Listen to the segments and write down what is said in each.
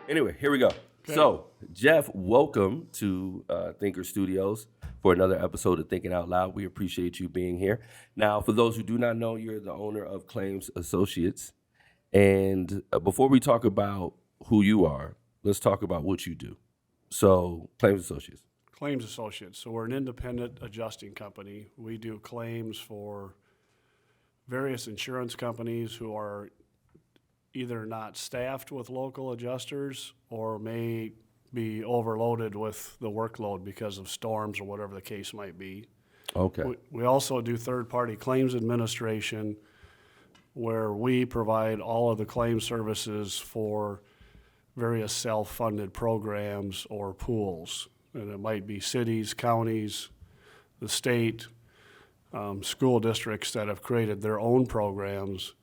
Anyway, here we go. Okay. So, Jeff, welcome to Thinker Studios for another episode of Thinking Out Loud. We appreciate you being here. Now, for those who do not know, you're the owner of Claims Associates. And before we talk about who you are, let's talk about what you do. So, Claims Associates. Claims Associates. So we're an independent adjusting company. We do claims for various insurance companies who are either not staffed with local adjusters or may be overloaded with the workload because of storms or whatever the case might be. Okay. We also do third-party claims administration where we provide all of the claim services for various self-funded programs or pools. And it might be cities, counties, the state, school districts that have created their own programs,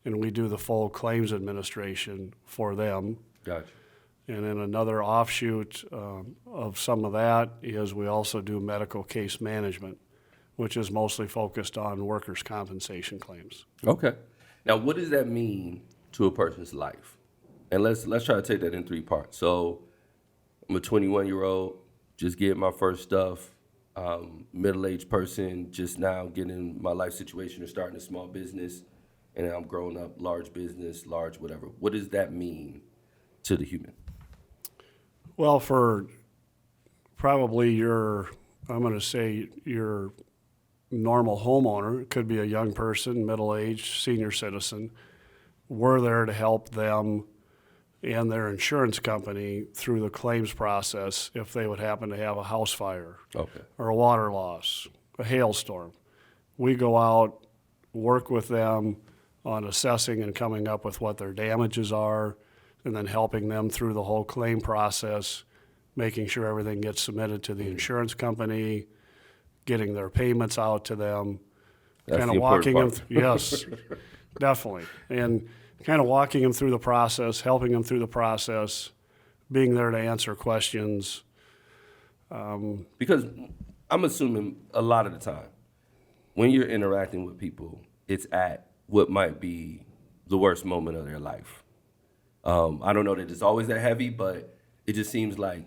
and we do the full claims administration for them. Gotcha. And then another offshoot of some of that is we also do medical case management, which is mostly focused on workers' compensation claims. Okay. Now, what does that mean to a person's life? And let's try to take that in three parts. So, I'm a 21-year-old, just getting my first stuff, middle-aged person, just now getting my life situation or starting a small business, and then I'm growing up, large business, large whatever. What does that mean to the human? Well, for probably I'm going to say your normal homeowner, it could be a young person, middle-aged, senior citizen. We're there to help them and their insurance company through the claims process if they would happen to have a house fire or a water loss, a hailstorm. We go out, work with them on assessing and coming up with what their damages are, and then helping them through the whole claim process, making sure everything gets submitted to the insurance company, getting their payments out to them, That's kind the of walking them. important Yes, definitely, and kind of walking them through the process, helping them through the process, being there to answer questions. Because I'm assuming a lot of the time, when you're interacting with people, it's at what might be the worst moment of their life. I don't know that it's always that heavy, but it just seems like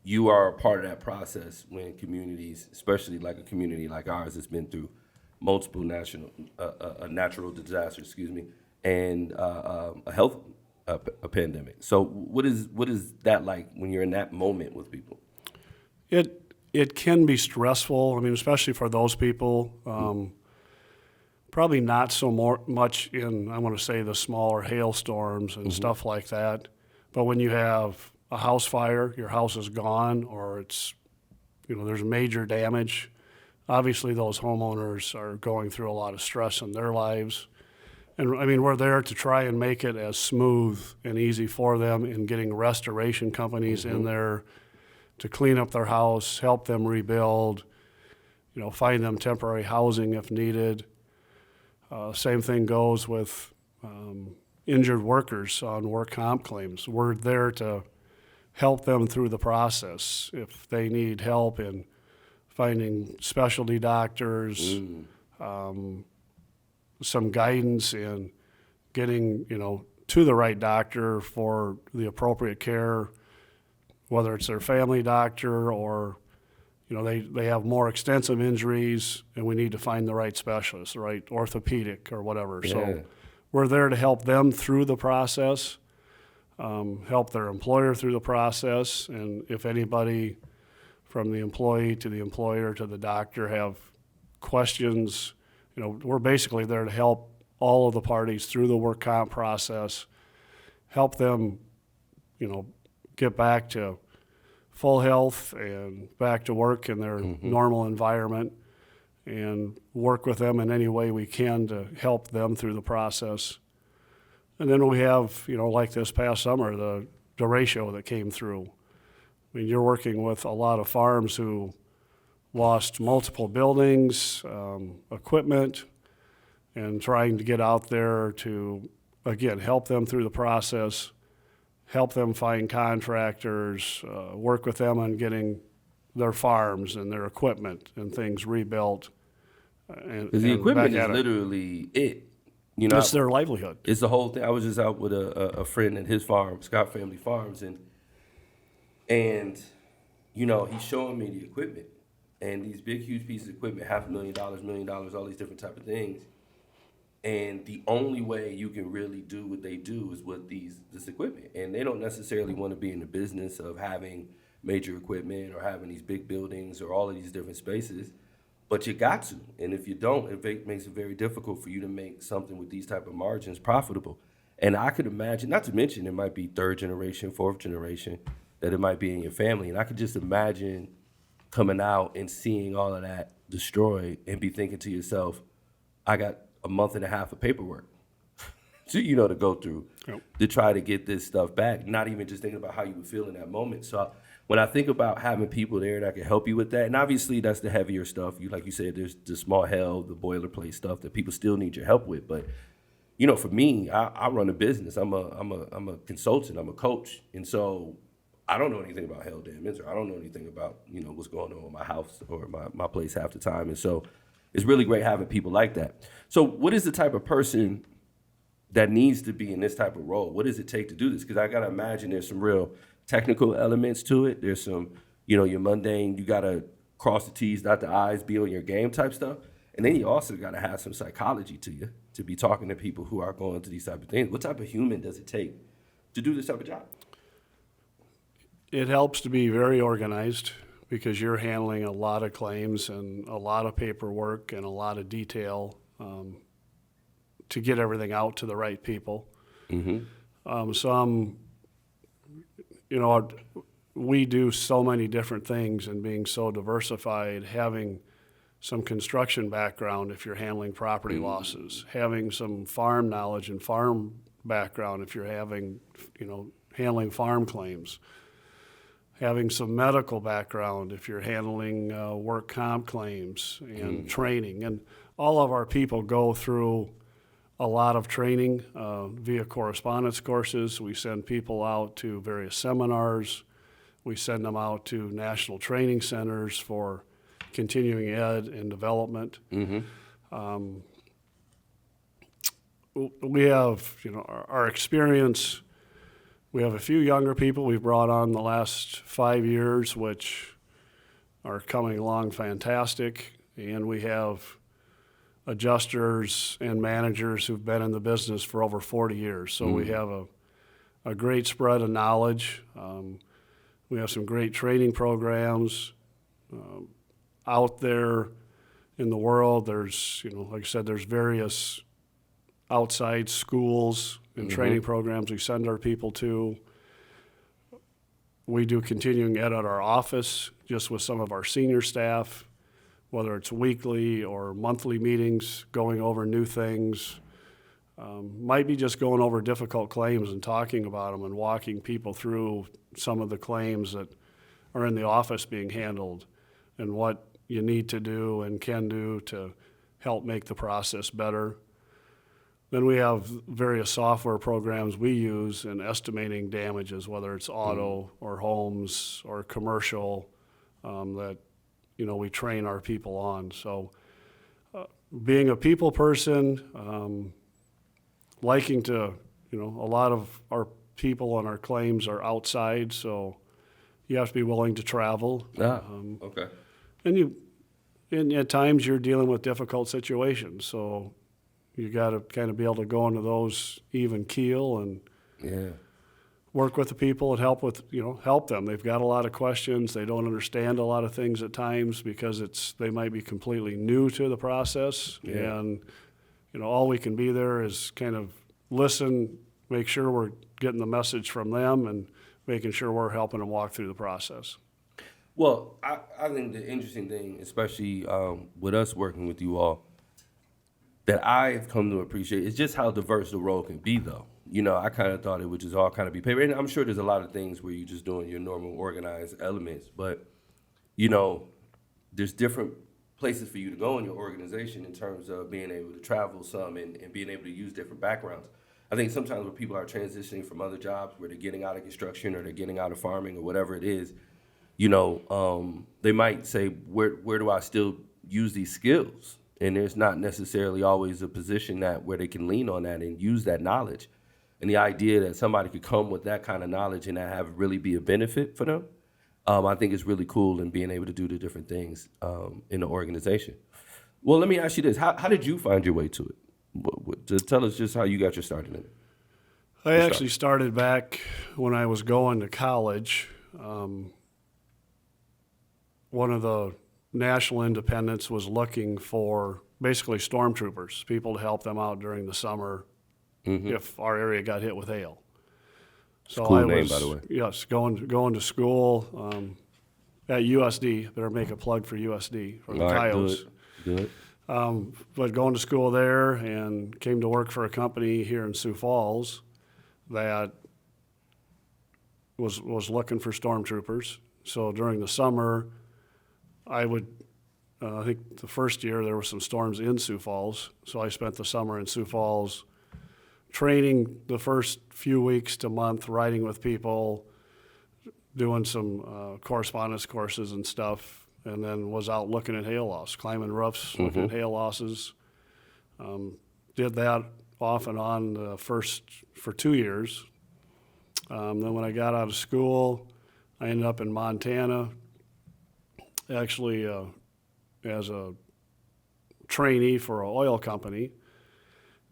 you are a part of that process when communities, especially like a community like ours that's been through multiple natural disasters, and a health a pandemic. So what is that like when you're in that moment with people? It can be stressful. I mean, especially for those people. Probably not so much in, I want to say, the smaller hailstorms and stuff like that. But when you have a house fire, your house is gone, or it's, there's major damage. Obviously, those homeowners are going through a lot of stress in their lives. And I mean, we're there to try and make it as smooth and easy for them in getting restoration companies in there to clean up their house, help them rebuild, find them temporary housing if needed. Same thing goes with injured workers on work comp claims. We're there to help them through the process. If they need help in finding specialty doctors, some guidance in getting, to the right doctor for the appropriate care, whether it's their family doctor or, they have more extensive injuries and we need to find the right specialist, the right orthopedic or whatever. Yeah. So we're there to help them through the process, help their employer through the process, and if anybody from the employee to the employer to the doctor have questions, we're basically there to help all of the parties through the work comp process, help them, get back to full health and back to work in their normal environment, and work with them in any way we can to help them through the process. And then we have, like this past summer, the derecho that came through. I mean, you're working with a lot of farms who lost multiple buildings, equipment, and trying to get out there to, again, help them through the process, help them find contractors, work with them on getting their farms and their equipment and things rebuilt. Because the equipment is literally it. You know, It's their livelihood. it's the whole thing. I was just out with a friend at his farm, Scott Family Farms, and you know, he's showing me the equipment and these big, huge pieces of equipment, $500,000, $1 million, all these different type of things. And the only way you can really do what they do is with this equipment. And they don't necessarily want to be in the business of having major equipment or having these big buildings or all of these different spaces, but you got to. And if you don't, it makes it very difficult for you to make something with these type of margins profitable. And I could imagine, not to mention it might be third generation, fourth generation, that it might be in your family. And I could just imagine coming out and seeing all of that destroyed and be thinking to yourself, I got a month and a half of paperwork to go through to try to get this stuff back, not even just thinking about how you would feel in that moment. So when I think about having people there that can help you with that, and obviously that's the heavier stuff. Like you said, there's the small hell, the boilerplate stuff that people still need your help with. But for me, I run a business. I'm a consultant. I'm a coach, and so I don't know anything about hell damage, or I don't know anything about what's going on with my house or my place half the time. And so it's really great having people like that. So what is the type of person that needs to be in this type of role? What does it take to do this? Because I got to imagine there's some real technical elements to it. There's some, your mundane, you got to cross the T's, dot the I's, be on your game type stuff. And then you also got to have some psychology to you to be talking to people who are going through these type of things. What type of human does it take to do this type of job? It helps to be very organized because you're handling a lot of claims and a lot of paperwork and a lot of detail to get everything out to the right people. Mm-hmm. We do so many different things, and being so diversified, having some construction background if you're handling property losses, having some farm knowledge and farm background if you're handling farm claims, having some medical background if you're handling work comp claims and training. And all of our people go through a lot of training via correspondence courses. We send people out to various seminars. We send them out to national training centers for continuing ed and development. Mm-hmm. We have, our experience. We have a few younger people we've brought on the last 5 years, which are coming along fantastic. And we have adjusters and managers who've been in the business for over 40 years. So we have a great spread of knowledge. We have some great training programs out there in the world. There's, like I said, there's various outside schools and training programs we send our people to. We do continuing ed at our office just with some of our senior staff, whether it's weekly or monthly meetings, going over new things. Might be just going over difficult claims and talking about them and walking people through some of the claims that are in the office being handled and what you need to do and can do to help make the process better. Then we have various software programs we use in estimating damages, whether it's auto or homes or commercial, that we train our people on. So being a people person, liking to, a lot of our people on our claims are outside, so you have to be willing to travel. Okay. And at times you're dealing with difficult situations, so you got to kind of be able to go into those even keel and work with the people and help them. They've got a lot of questions. They don't understand a lot of things at times because they might be completely new to the process. Yeah. And, all we can be there is kind of listen, make sure we're getting the message from them and making sure we're helping them walk through the process. Well, I think the interesting thing, especially with us working with you all, that I've come to appreciate is just how diverse the role can be, though. I kind of thought it would just all kind of be paper. And I'm sure there's a lot of things where you're just doing your normal organized elements, but, there's different places for you to go in your organization in terms of being able to travel some and being able to use different backgrounds. I think sometimes when people are transitioning from other jobs where they're getting out of construction or they're getting out of farming or whatever it is, they might say, where do I still use these skills? And there's not necessarily always a position that where they can lean on that and use that knowledge. And the idea that somebody could come with that kind of knowledge and that have really be a benefit for them, I think is really cool in being able to do the different things in the organization. Well, let me ask you this. How did you find your way to it? Just tell us just how you got your start in it. I actually started back when I was going to college. One of the national independents was looking for basically stormtroopers, people to help them out during the summer if our area got hit with hail. So Cool I name, was, by the way. yes, going to school at USD. Better make a plug for USD, for the All right, Coyotes. do it. But going to school there and came to work for a company here in Sioux Falls that was looking for stormtroopers. So during the summer, I would, I think the first year there were some storms in Sioux Falls, so I spent the summer in Sioux Falls training the first few weeks to month, riding with people, doing some correspondence courses and stuff, and then was out looking at hail loss, climbing roofs, looking at hail losses. Did that off and on first for 2 years. Then when I got out of school, I ended up in Montana, actually as a trainee for an oil company.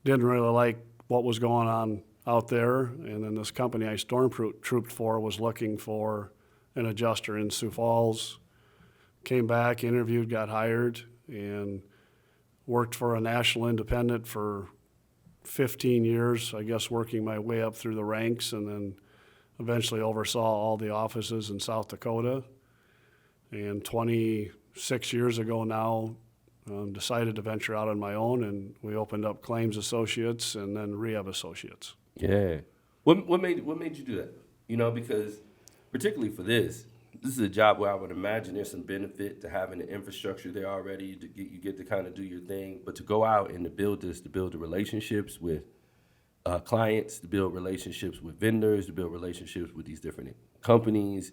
Didn't really like what was going on out there, and then this company I stormtrooped for was looking for an adjuster in Sioux Falls. Came back, interviewed, got hired, and worked for a national independent for 15 years, I guess, working my way up through the ranks, and then eventually oversaw all the offices in South Dakota. And 26 years ago now, decided to venture out on my own, and we opened up Claims Associates and then Rehab Associates. Yeah. What made you do that? You know, because particularly for this is a job where I would imagine there's some benefit to having the infrastructure there already. You get to kind of do your thing, but to go out and to build the relationships with clients, to build relationships with vendors, to build relationships with these different companies.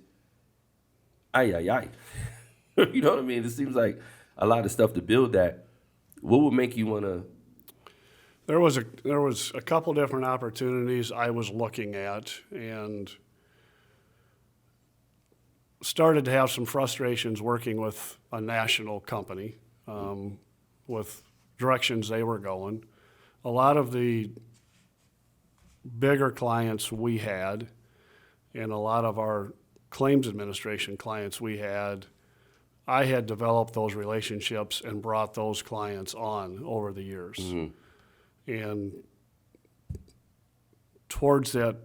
You know what I mean? It seems like a lot of stuff to build that. What would make you want to? There was a couple different opportunities I was looking at, and started to have some frustrations working with a national company, with directions they were going. A lot of the bigger clients we had, and a lot of our claims administration clients we had, I had developed those relationships and brought those clients on over the years. And towards that,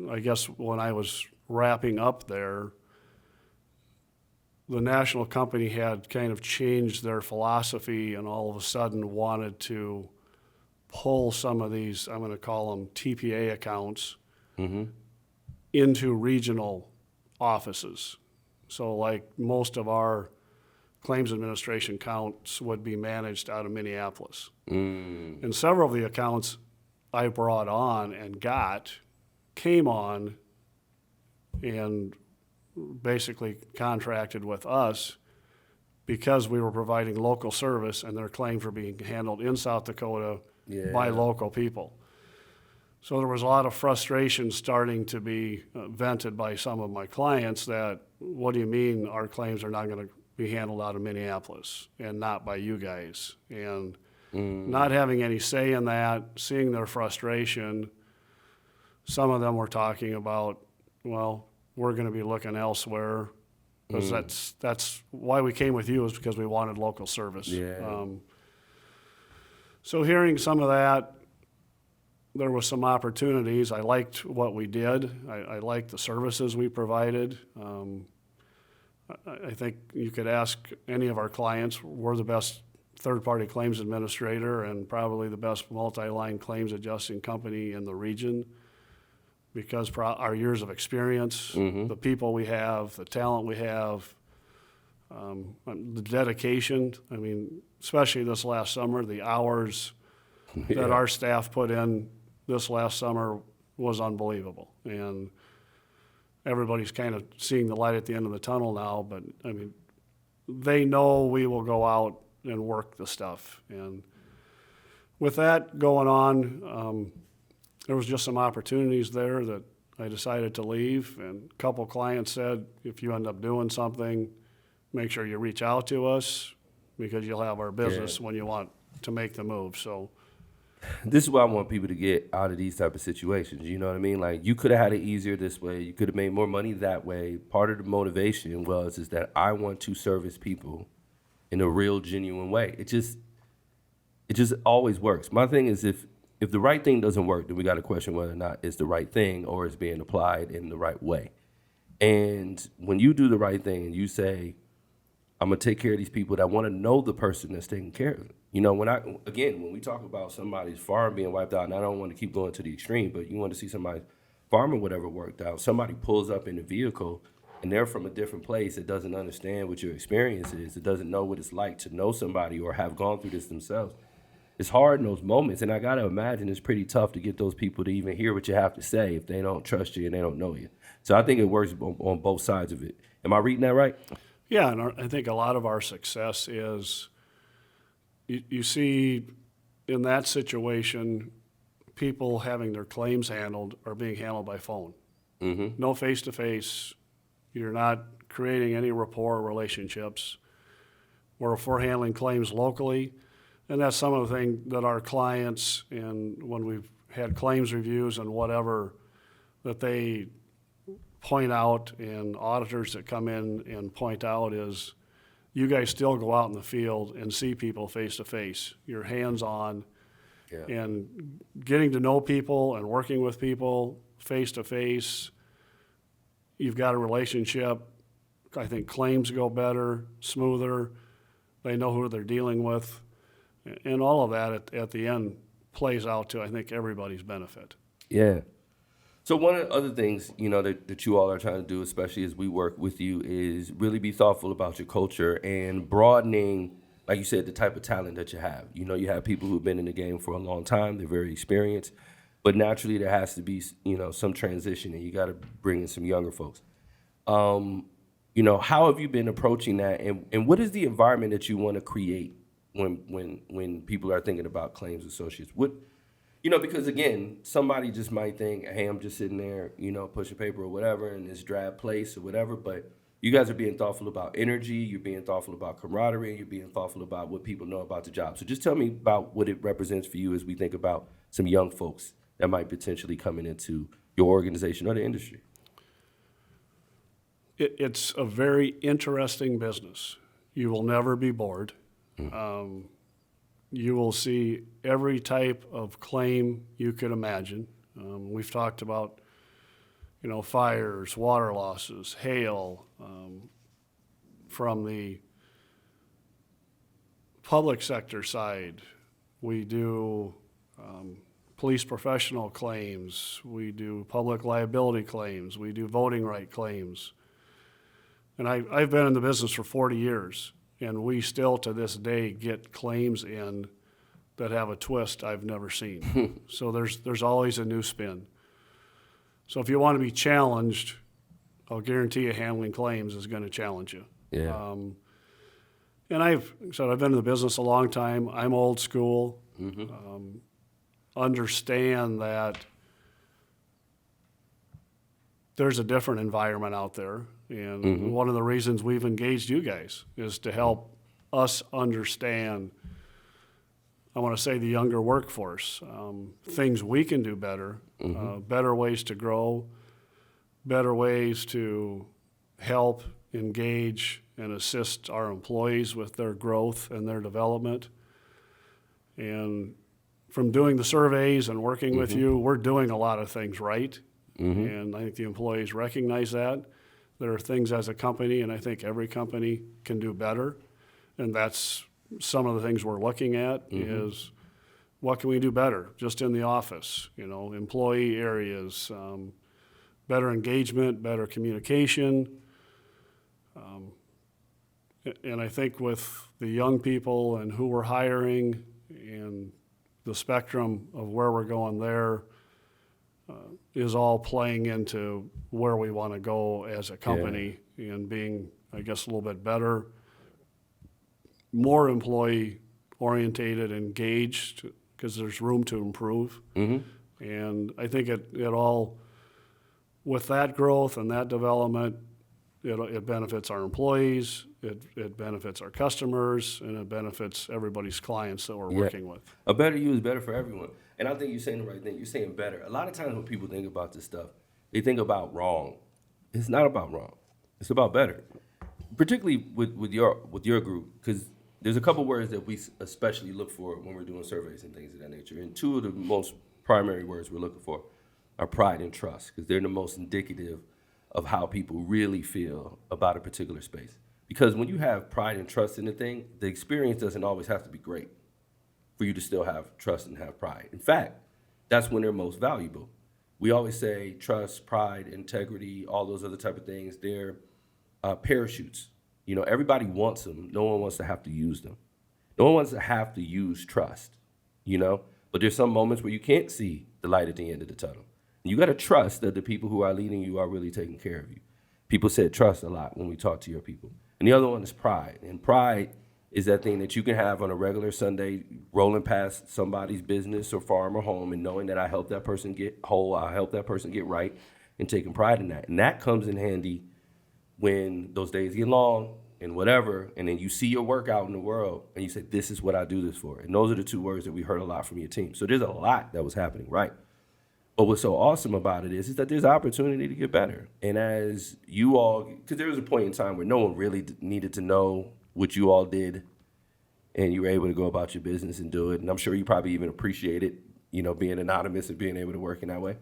I guess when I was wrapping up there, the national company had kind of changed their philosophy and all of a sudden wanted to pull some of these, I'm going to call them TPA accounts, into regional offices. So like most of our claims administration accounts would be managed out of Minneapolis. And several of the accounts I brought on and came on and basically contracted with us because we were providing local service and their claims were being handled in South Dakota by local people. So there was a lot of frustration starting to be vented by some of my clients that, what do you mean our claims are not going to be handled out of Minneapolis and not by you guys? And not having any say in that, seeing their frustration, some of them were talking about, well, we're going to be looking elsewhere. Because that's why we came with you, is because we wanted local service. So hearing some of that, there was some opportunities. I liked what we did. I liked the services we provided. I think you could ask any of our clients, we're the best third-party claims administrator and probably the best multi-line claims adjusting company in the region, because our years of experience, the people we have, the talent we have, the dedication. I mean, especially this last summer, the hours that our staff put in this last summer was unbelievable. And everybody's kind of seeing the light at the end of the tunnel now, but I mean, they know we will go out and work the stuff. And with that going on, there was just some opportunities there that I decided to leave. And a couple clients said, if you end up doing something, make sure you reach out to us because you'll have our business when you want to make the move. So This is why I want people to get out of these type of situations. You know what I mean? Like, you could have had it easier this way. You could have made more money that way. Part of the motivation is that I want to service people in a real, genuine way. It just always works. My thing is, if the right thing doesn't work, then we got to question whether or not it's the right thing or it's being applied in the right way. And when you do the right thing and you say, I'm going to take care of these people, that want to know the person that's taking care of them. You know, when we talk about somebody's farm being wiped out, and I don't want to keep going to the extreme, but you want to see somebody's farm or whatever worked out, somebody pulls up in a vehicle and they're from a different place that doesn't understand what your experience is, it doesn't know what it's like to know somebody or have gone through this themselves. It's hard in those moments, and I got to imagine it's pretty tough to get those people to even hear what you have to say if they don't trust you and they don't know you. So I think it works on both sides of it. Am I reading that right? yeah, and I think a lot of our success is you see in that situation, people having their claims handled are being handled by phone. Mm-hmm. No face-to-face. You're not creating any rapport relationships. Where if we're handling claims locally, and that's some of the things that our clients, and when we've had claims reviews and whatever, that they point out, and auditors that come in and point out, is you guys still go out in the field and see people face to face. You're hands-on, and getting to know people and working with people face to face. You've got a relationship. I think claims go better, smoother. They know who they're dealing with. And all of that at the end plays out to, I think, everybody's benefit. Yeah. So one of the other things, that you all are trying to do, especially as we work with you, is really be thoughtful about your culture and broadening, like you said, the type of talent that you have. You have people who've been in the game for a long time. They're very experienced. But naturally, there has to be, some transition, and you got to bring in some younger folks. How have you been approaching that? And what is the environment that you want to create when people are thinking about claims associates? Because again, somebody just might think, hey, I'm just sitting there, pushing paper or whatever in this drab place or whatever. But you guys are being thoughtful about energy, you're being thoughtful about camaraderie, and you're being thoughtful about what people know about the job. So just tell me about what it represents for you as we think about some young folks that might potentially coming into your organization or the industry. It's a very interesting business. You will never be bored. You will see every type of claim you could imagine. We've talked about, fires, water losses, hail. From the public sector side, we do police professional claims, we do public liability claims, we do voting right claims. And I've been in the business for 40 years. And we still, to this day, get claims in that have a twist I've never seen. So there's always a new spin. So if you want to be challenged, I'll guarantee you handling claims is going to challenge you. Yeah. And I've been in the business a long time. I'm old school. Mm-hmm. Understand that there's a different environment out there. And one of the reasons we've engaged you guys is to help us understand, I want to say, the younger workforce, things we can do better, better ways to grow, better ways to help engage and assist our employees with their growth and their development. And from doing the surveys and working with you, we're doing a lot of things right. And I think the employees recognize that. There are things as a company, and I think every company can do better. And that's some of the things we're looking at is what can we do better just in the office, employee areas, better engagement, better communication. And I think with the young people and who we're hiring and the spectrum of where we're going there, is all playing into where we want to go as a company and being, I guess, a little bit better more employee orientated, engaged, because there's room to improve. And I think it all, with that growth and that development, it benefits our employees, it benefits our customers, and it benefits everybody's clients that we're working with. A better you is better for everyone. And I think you're saying the right thing. You're saying better. A lot of times when people think about this stuff, they think about wrong. It's not about wrong. It's about better. Particularly with your group, because there's a couple words that we especially look for when we're doing surveys and things of that nature. And two of the most primary words we're looking for are pride and trust, because they're the most indicative of how people really feel about a particular space. Because when you have pride and trust in the thing, the experience doesn't always have to be great for you to still have trust and have pride. In fact, that's when they're most valuable. We always say trust, pride, integrity, all those other type of things, they're parachutes. You know, everybody wants them. No one wants to have to use them. No one wants to have to use trust, you know? But there's some moments where you can't see the light at the end of the tunnel. You got to trust that the people who are leading you are really taking care of you. People said trust a lot when we talk to your people. And the other one is pride. And pride is that thing that you can have on a regular Sunday, rolling past somebody's business or farm or home and knowing that I helped that person get whole, I helped that person get right, and taking pride in that. And that comes in handy when those days get long and whatever, and then you see your work out in the world and you say, this is what I do this for. And those are the two words that we heard a lot from your team. So there's a lot that was happening, right? But what's so awesome about it is that there's opportunity to get better. And as you all, because there was a point in time where no one really needed to know what you all did, and you were able to go about your business and do it. And I'm sure you probably even appreciate it, you know, being anonymous and being able to work in that way.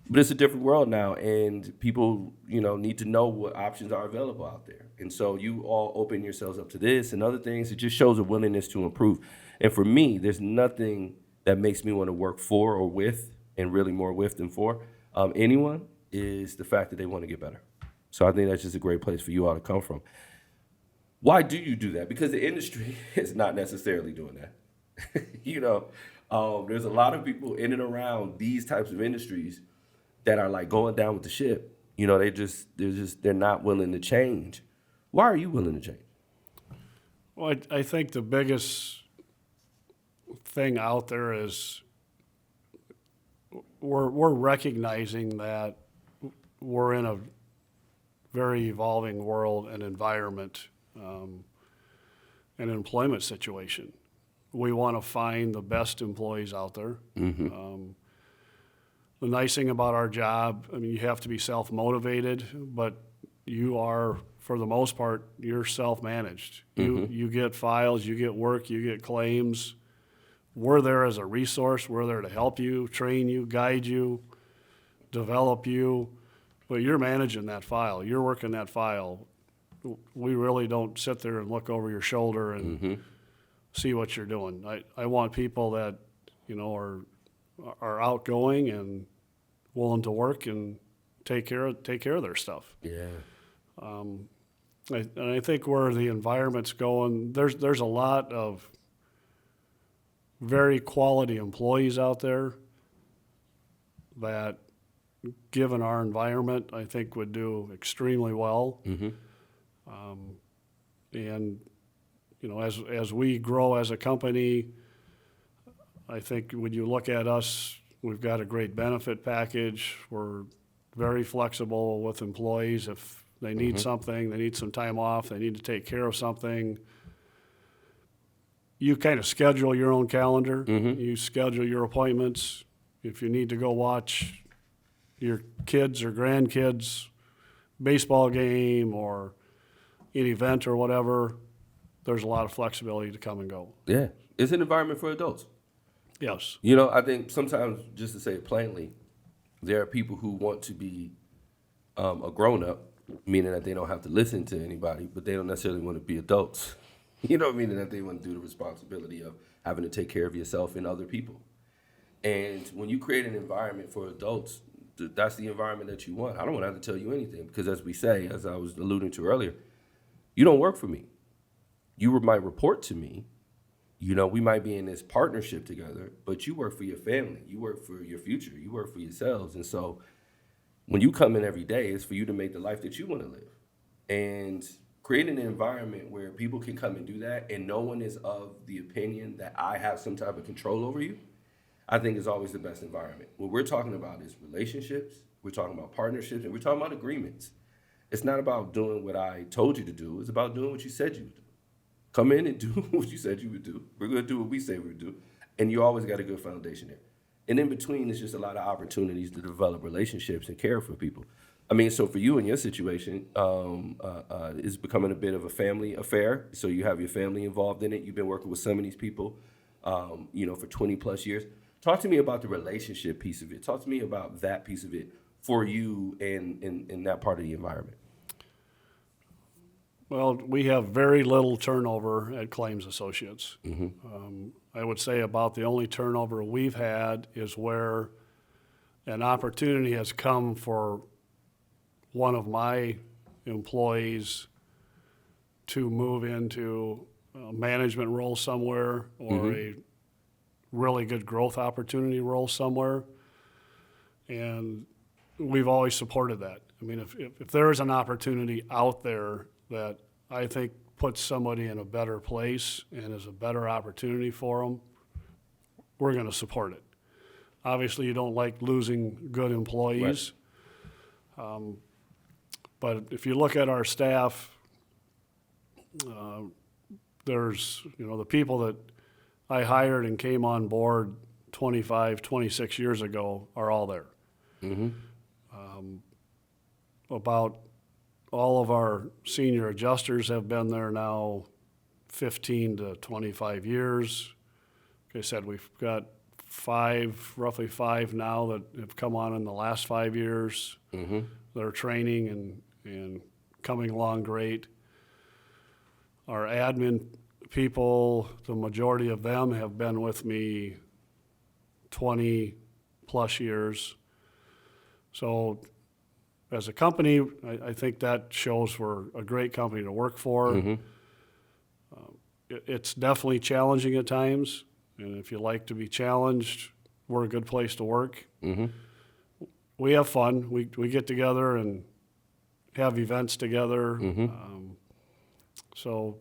But it's a different world now, and people, you know, need to know what options are available out there. And so you all open yourselves up to this and other things. It just shows a willingness to improve. And for me, there's nothing that makes me want to work for or with, and really more with than for anyone, is the fact that they want to get better. So I think that's just a great place for you all to come from. Why do you do that? Because the industry is not necessarily doing that. You know, there's a lot of people in and around these types of industries that are like going down with the ship. You know, they're not willing to change. Why are you willing to change? Well, I think the biggest thing out there is we're recognizing that we're in a very evolving world and environment, an employment situation. We want to find the best employees out there. The nice thing about our job, I mean, you have to be self-motivated, but you are, for the most part, you're self-managed. You get files, you get work, you get claims. We're there as a resource. We're there to help you, train you, guide you, develop you, but you're managing that file. You're working that file. We really don't sit there and look over your shoulder and see what you're doing. I want people that, you know, are outgoing and willing to work and take care of their stuff. Yeah. And I think where the environment's going, there's a lot of very quality employees out there that, given our environment, I think would do extremely well. And you know, as we grow as a company, I think when you look at us, we've got a great benefit package. We're very flexible with employees. If they need something, they need some time off, they need to take care of something, you kind of schedule your own calendar. You schedule your appointments. If you need to go watch your kids or grandkids' baseball game or an event or whatever, there's a lot of flexibility to come and go. Yeah. It's an environment for adults. Yes. You know, I think sometimes, just to say it plainly, there are people who want to be a grown-up, meaning that they don't have to listen to anybody, but they don't necessarily want to be adults. You know, meaning that they want to do the responsibility of having to take care of yourself and other people. And when you create an environment for adults, that's the environment that you want. I don't want to have to tell you anything because, as we say, as I was alluding to earlier, you don't work for me. You might report to me. You know, we might be in this partnership together, but you work for your family. You work for your future. You work for yourselves. And so when you come in every day, it's for you to make the life that you want to live. And creating an environment where people can come and do that and no one is of the opinion that I have some type of control over you, I think is always the best environment. What we're talking about is relationships, we're talking about partnerships, and we're talking about agreements. It's not about doing what I told you to do, it's about doing what you said you would do. Come in and do what you said you would do. We're going to do what we say we would do. And you always got a good foundation there. And in between, it's just a lot of opportunities to develop relationships and care for people. I mean, so for you in your situation, it's becoming a bit of a family affair. So you have your family involved in it. You've been working with some of these people, for 20 plus years. Talk to me about the relationship piece of it. Talk to me about that piece of it for you and in that part of the environment. Well, we have very little turnover at Claims Associates. I would say about the only turnover we've had is where an opportunity has come for one of my employees to move into a management role somewhere or a really good growth opportunity role somewhere. And we've always supported that. I mean, if there is an opportunity out there that I think puts somebody in a better place and is a better opportunity for them, we're going to support it. Obviously, you don't like losing good employees. Right. But if you look at our staff, there's, the people that I hired and came on board 25, 26 years ago are all there. About all of our senior adjusters have been there now 15 to 25 years. Like I said, we've got roughly five now that have come on in the last 5 years. They're training and coming along great. Our admin people, the majority of them have been with me 20 plus years. So as a company, I think that shows we're a great company to work for. It's definitely challenging at times, and if you like to be challenged, we're a good place to work. We have fun. We get together and have events together. So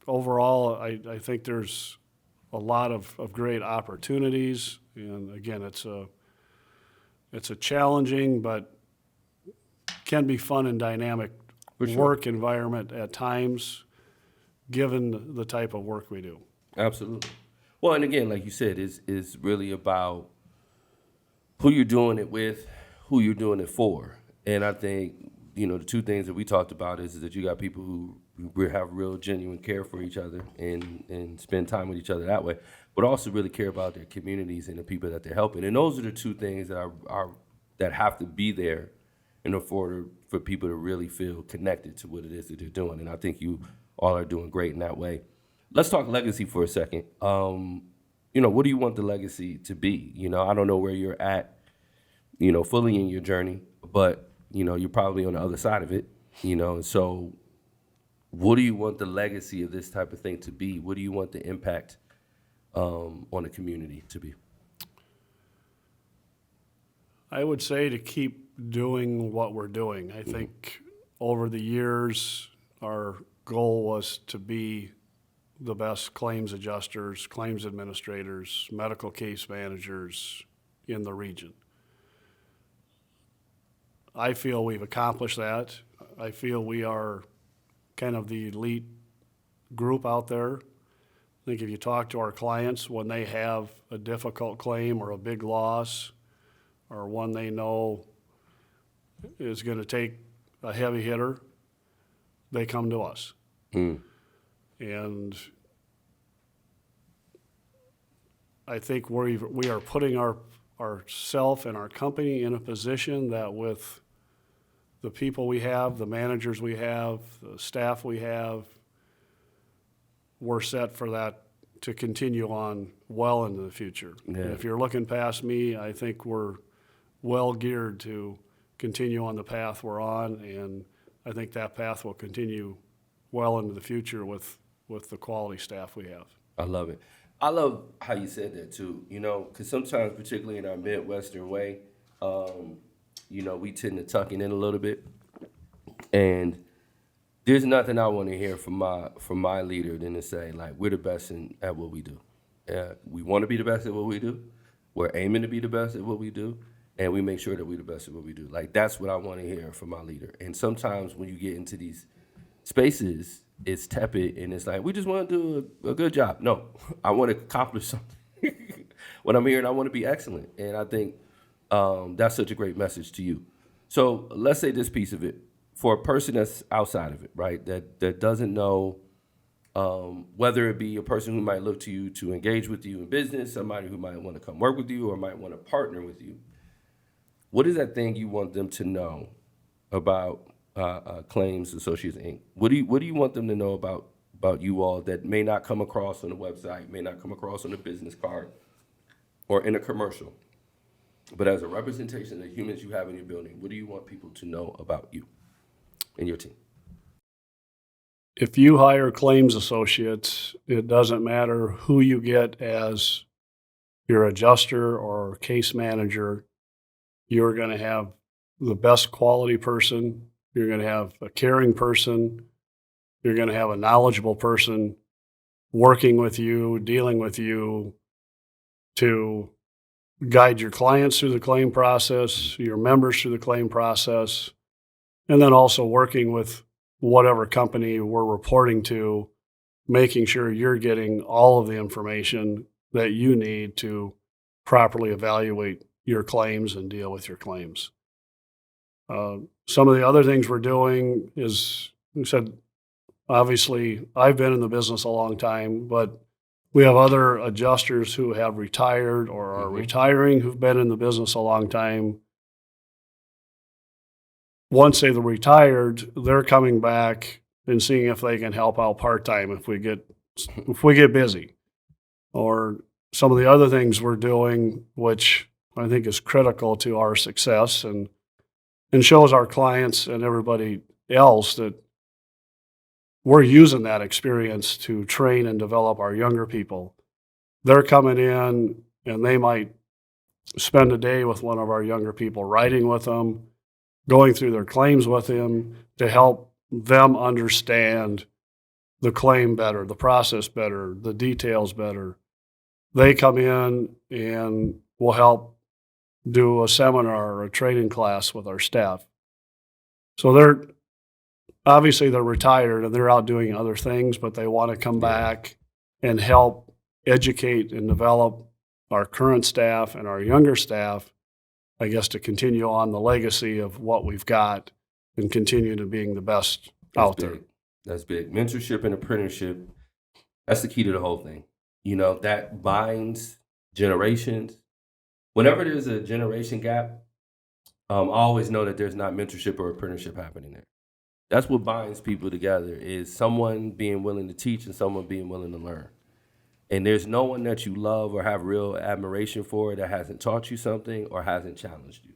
overall, I think there's a lot of great opportunities, and again, it's a challenging but can be fun and dynamic work environment at times, given the type of work we do. Absolutely. Well, and again, like you said, is really about who you're doing it with, who you're doing it for. And I think, the two things that we talked about is that you got people who have real genuine care for each other and spend time with each other that way, but also really care about their communities and the people that they're helping. And those are the two things that that have to be there in order for people to really feel connected to what it is that they're doing. And I think you all are doing great in that way. Let's talk legacy for a second. What do you want the legacy to be? I don't know where you're at, fully in your journey, but, you're probably on the other side of it, and so what do you want the legacy of this type of thing to be? What do you want the impact on the community to be? I would say to keep doing what we're doing. I think over the years, our goal was to be the best claims adjusters, claims administrators, medical case managers in the region. I feel we've accomplished that. I feel we are kind of the elite group out there. I think if you talk to our clients when they have a difficult claim or a big loss or one they know is going to take a heavy hitter, they come to us. And I think we are putting ourself and our company in a position that with the people we have, the managers we have, the staff we have, we're set for that to continue on well into the future. Yeah. And if you're looking past me, I think we're well geared to continue on the path we're on, and I think that path will continue well into the future with the quality staff we have. I love it. I love how you said that too, because sometimes, particularly in our Midwestern way, we tend to tuck it in a little bit. And There's nothing I want to hear from my leader than to say, like, we're the best at what we do. We want to be the best at what we do. We're aiming to be the best at what we do, and we make sure that we're the best at what we do. Like, that's what I want to hear from my leader. And sometimes when you get into these spaces, it's tepid and it's like, we just want to do a good job. No, I want to accomplish something. When I'm here, and I want to be excellent. And I think that's such a great message to you. So let's say this piece of it, for a person that's outside of it, right, that doesn't know, whether it be a person who might look to you to engage with you in business, somebody who might want to come work with you or might want to partner with you, what is that thing you want them to know about Claims Associates Inc.? What do you want them to know about you all that may not come across on the website, may not come across on a business card or in a commercial, but as a representation of the humans you have in your building? What do you want people to know about you and your team? If you hire claims associates, it doesn't matter who you get as your adjuster or case manager. You're going to have the best quality person. You're going to have a caring person. You're going to have a knowledgeable person working with you, dealing with you to guide your clients through the claim process, your members through the claim process, and then also working with whatever company we're reporting to, making sure you're getting all of the information that you need to properly evaluate your claims and deal with your claims. Some of the other things we're doing is, we said, obviously, I've been in the business a long time, but we have other adjusters who have retired or are retiring who've been in the business a long time. Once they've retired, they're coming back and seeing if they can help out part-time if we get busy. Or some of the other things we're doing, which I think is critical to our success and shows our clients and everybody else that we're using that experience to train and develop our younger people. They're coming in and they might spend a day with one of our younger people, riding with them, going through their claims with them to help them understand the claim better, the process better, the details better. They come in and will help do a seminar or a training class with our staff. So they're retired and they're out doing other things, but they want to come back and help educate and develop our current staff and our younger staff, I guess, to continue on the legacy of what we've got and continue to being the best out there. That's big. Mentorship and apprenticeship, that's the key to the whole thing. You know, that binds generations. Whenever there's a generation gap, I always know that there's not mentorship or apprenticeship happening there. That's what binds people together, is someone being willing to teach and someone being willing to learn. And there's no one that you love or have real admiration for that hasn't taught you something or hasn't challenged you.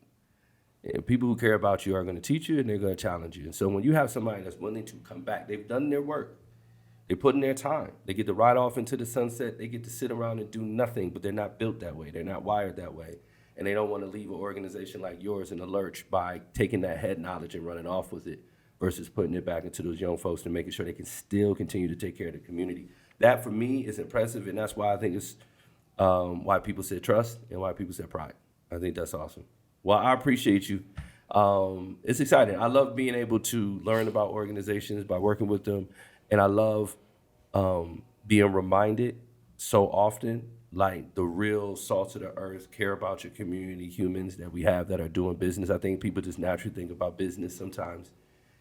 And people who care about you are going to teach you and they're going to challenge you. And so when you have somebody that's willing to come back, they've done their work. They put in their time. They get to ride off into the sunset. They get to sit around and do nothing, but they're not built that way. They're not wired that way. And they don't want to leave an organization like yours in a lurch by taking that head knowledge and running off with it versus putting it back into those young folks and making sure they can still continue to take care of the community. That, for me, is impressive, and that's why I think it's why people said trust and why people said pride. I think that's awesome. Well, I appreciate you. It's exciting. I love being able to learn about organizations by working with them, and I love being reminded so often, like the real salt of the earth, care about your community, humans that we have that are doing business. I think people just naturally think about business sometimes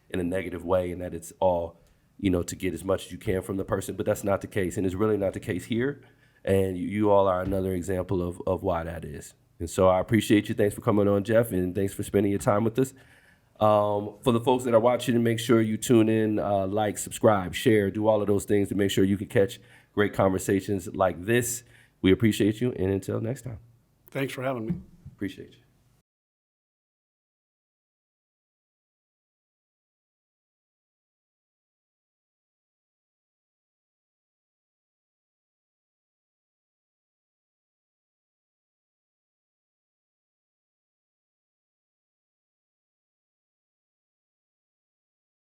in a negative way, and that it's all, to get as much as you can from the person, but that's not the case, and it's really not the case here, and you all are another example of why that is. And so I appreciate you. Thanks for coming on, Jeff, and thanks for spending your time with us. For the folks that are watching, make sure you tune in, like, subscribe, share, do all of those things to make sure you can catch great conversations like this. We appreciate you, and until next time. Thanks for having me. Appreciate you.